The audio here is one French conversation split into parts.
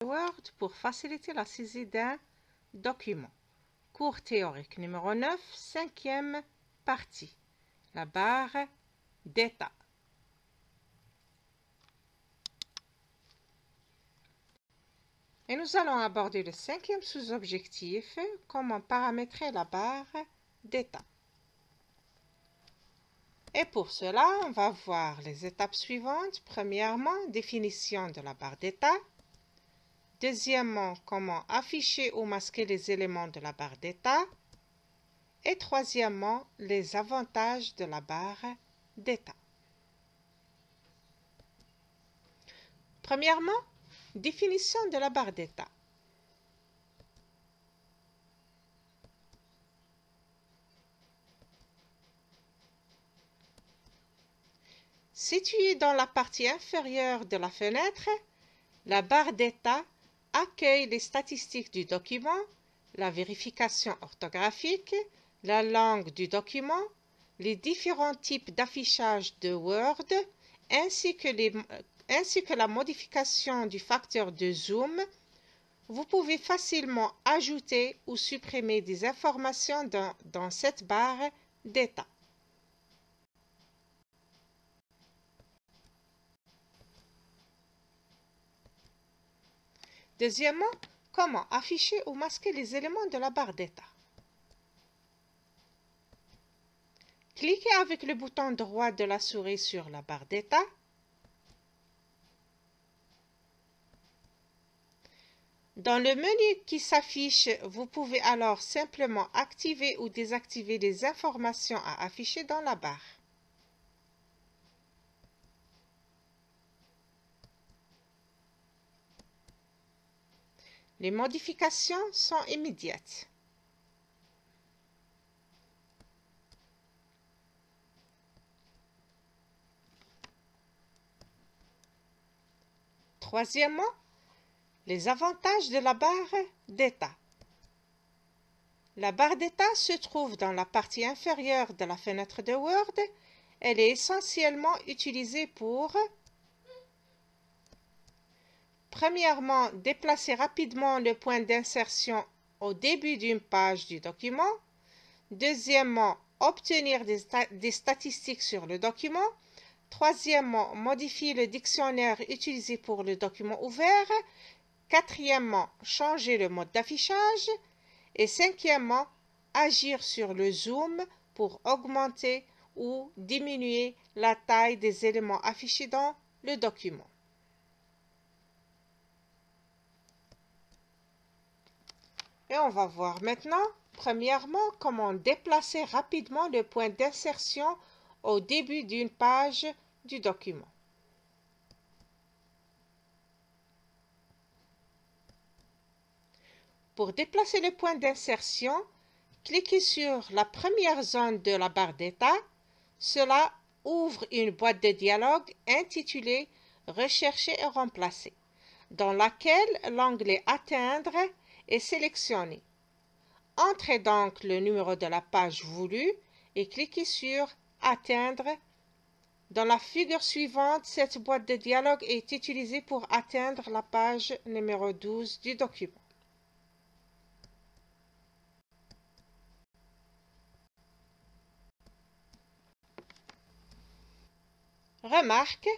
Word pour faciliter la saisie d'un document. Cours théorique numéro 9, cinquième partie. La barre d'état. Et nous allons aborder le cinquième sous-objectif, comment paramétrer la barre d'état. Et pour cela, on va voir les étapes suivantes. Premièrement, définition de la barre d'état. Deuxièmement, comment afficher ou masquer les éléments de la barre d'état. Et troisièmement, les avantages de la barre d'état. Premièrement, définition de la barre d'état. Située dans la partie inférieure de la fenêtre, la barre d'état accueille les statistiques du document, la vérification orthographique, la langue du document, les différents types d'affichage de Word, ainsi que la modification du facteur de zoom. Vous pouvez facilement ajouter ou supprimer des informations dans cette barre d'état. Deuxièmement, comment afficher ou masquer les éléments de la barre d'état. Cliquez avec le bouton droit de la souris sur la barre d'état. Dans le menu qui s'affiche, vous pouvez alors simplement activer ou désactiver les informations à afficher dans la barre. Les modifications sont immédiates. Troisièmement, les avantages de la barre d'état. La barre d'état se trouve dans la partie inférieure de la fenêtre de Word. Elle est essentiellement utilisée pour premièrement, déplacer rapidement le point d'insertion au début d'une page du document. Deuxièmement, obtenir des statistiques sur le document. Troisièmement, modifier le dictionnaire utilisé pour le document ouvert. Quatrièmement, changer le mode d'affichage. Et cinquièmement, agir sur le zoom pour augmenter ou diminuer la taille des éléments affichés dans le document. Et on va voir maintenant, premièrement, comment déplacer rapidement le point d'insertion au début d'une page du document. Pour déplacer le point d'insertion, cliquez sur la première zone de la barre d'état. Cela ouvre une boîte de dialogue intitulée « Rechercher et remplacer », dans laquelle l'onglet « Atteindre » est sélectionné. Entrez donc le numéro de la page voulue et cliquez sur « Atteindre ». Dans la figure suivante, cette boîte de dialogue est utilisée pour atteindre la page numéro 12 du document. Remarque,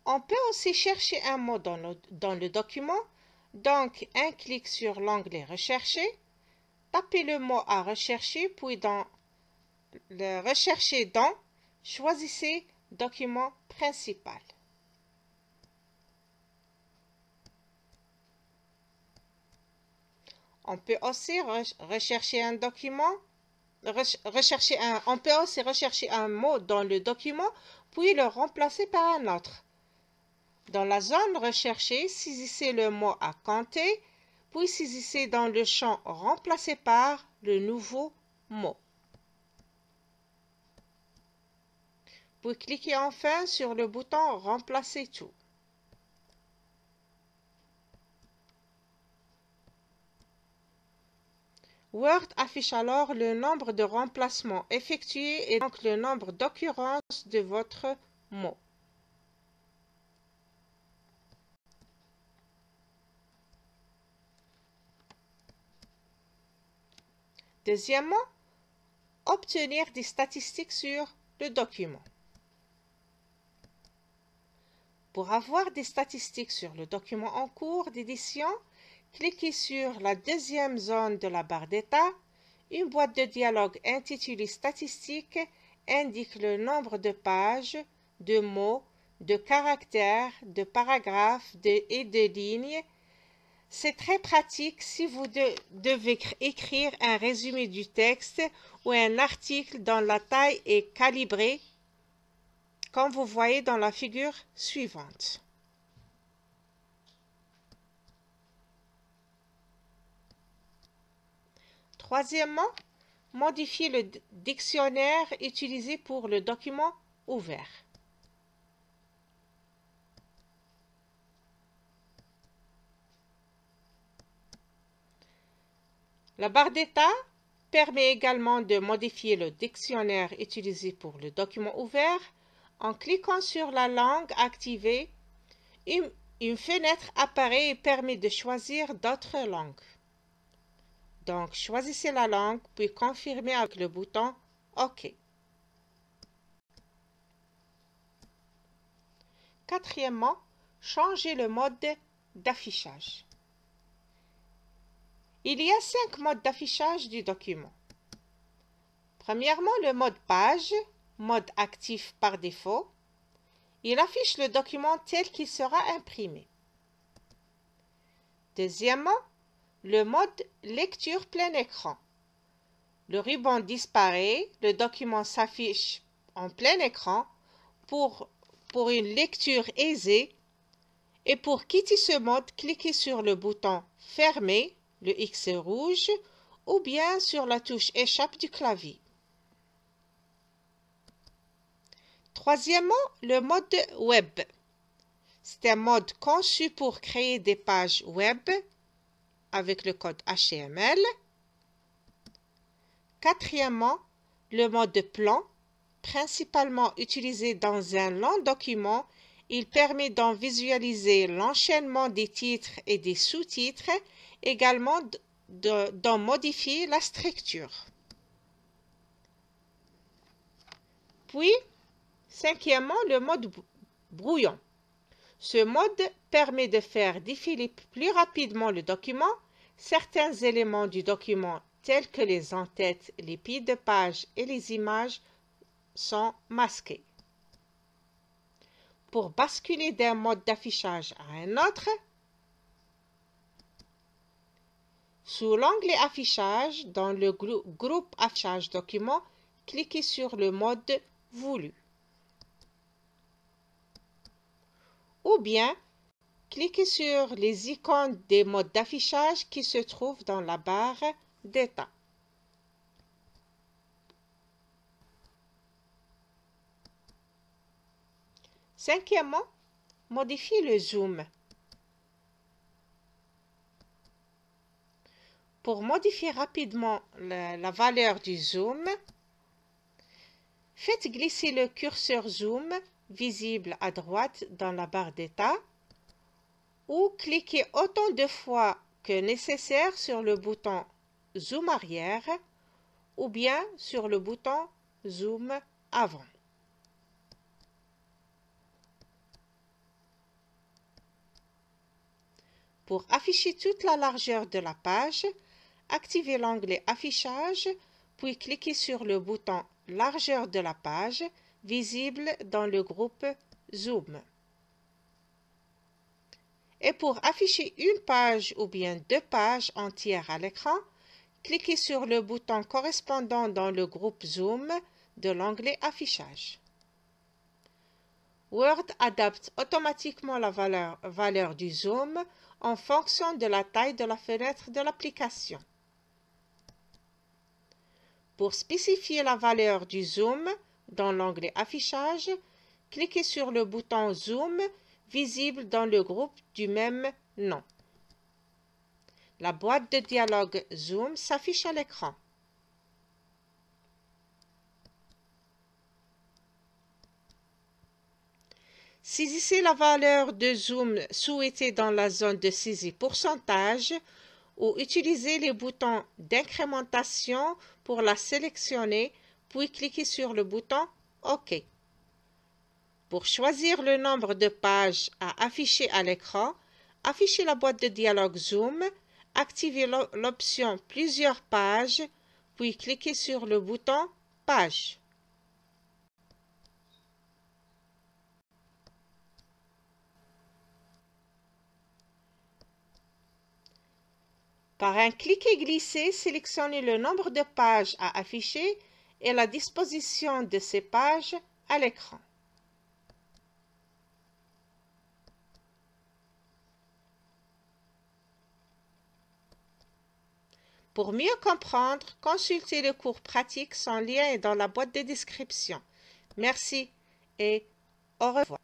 on peut aussi chercher un mot dans le document, donc un clic sur l'onglet « Rechercher », tapez le mot à rechercher, puis dans le « Rechercher dans », choisissez « Document principal ». On peut aussi rechercher un document. On peut aussi rechercher un mot dans le document, puis le remplacer par un autre. Dans la zone recherchée, saisissez le mot à compter, puis saisissez dans le champ remplacé par le nouveau mot. Puis cliquez enfin sur le bouton Remplacer tout. Word affiche alors le nombre de remplacements effectués et donc le nombre d'occurrences de votre mot. Deuxièmement, obtenir des statistiques sur le document. Pour avoir des statistiques sur le document en cours d'édition, cliquez sur la deuxième zone de la barre d'état. Une boîte de dialogue intitulée Statistiques indique le nombre de pages, de mots, de caractères, de paragraphes et de lignes. C'est très pratique si vous devez écrire un résumé du texte ou un article dont la taille est calibrée, comme vous voyez dans la figure suivante. Troisièmement, modifiez le dictionnaire utilisé pour le document ouvert. La barre d'état permet également de modifier le dictionnaire utilisé pour le document ouvert. En cliquant sur la langue activée, une fenêtre apparaît et permet de choisir d'autres langues. Donc, choisissez la langue, puis confirmez avec le bouton OK. Quatrièmement, changez le mode d'affichage. Il y a 5 modes d'affichage du document. Premièrement, le mode page, mode actif par défaut. Il affiche le document tel qu'il sera imprimé. Deuxièmement, le mode lecture plein écran. Le ruban disparaît, le document s'affiche en plein écran pour une lecture aisée. Et pour quitter ce mode, cliquez sur le bouton Fermer, le X rouge, ou bien sur la touche Échappe du clavier. Troisièmement, le mode Web. C'est un mode conçu pour créer des pages web avec le code HTML. Quatrièmement, le mode plan, principalement utilisé dans un long document. Il permet d'en visualiser l'enchaînement des titres et des sous-titres, également d'en modifier la structure. Puis, cinquièmement, le mode brouillon. Ce mode permet de faire défiler plus rapidement le document. Certains éléments du document, tels que les en-têtes, les pieds de page et les images, sont masqués. Pour basculer d'un mode d'affichage à un autre, sous l'onglet Affichage, dans le groupe Affichage document, cliquez sur le mode voulu. Ou bien, cliquez sur les icônes des modes d'affichage qui se trouvent dans la barre d'état. Cinquièmement, modifiez le zoom. Pour modifier rapidement la valeur du zoom, faites glisser le curseur zoom visible à droite dans la barre d'état ou cliquez autant de fois que nécessaire sur le bouton zoom arrière ou bien sur le bouton zoom avant. Pour afficher toute la largeur de la page, activez l'onglet Affichage, puis cliquez sur le bouton Largeur de la page, visible dans le groupe Zoom. Et pour afficher une page ou bien 2 pages entières à l'écran, cliquez sur le bouton correspondant dans le groupe Zoom de l'onglet Affichage. Word adapte automatiquement la valeur du zoom en fonction de la taille de la fenêtre de l'application. Pour spécifier la valeur du zoom dans l'onglet Affichage, cliquez sur le bouton Zoom visible dans le groupe du même nom. La boîte de dialogue Zoom s'affiche à l'écran. Saisissez la valeur de zoom souhaitée dans la zone de saisie pourcentage ou utilisez les boutons d'incrémentation pour la sélectionner, puis cliquez sur le bouton OK. Pour choisir le nombre de pages à afficher à l'écran, affichez la boîte de dialogue Zoom, activez l'option Plusieurs pages, puis cliquez sur le bouton Page. Par un cliquer-glisser, sélectionnez le nombre de pages à afficher et la disposition de ces pages à l'écran. Pour mieux comprendre, consultez le cours pratique, son lien est dans la boîte de description. Merci et au revoir.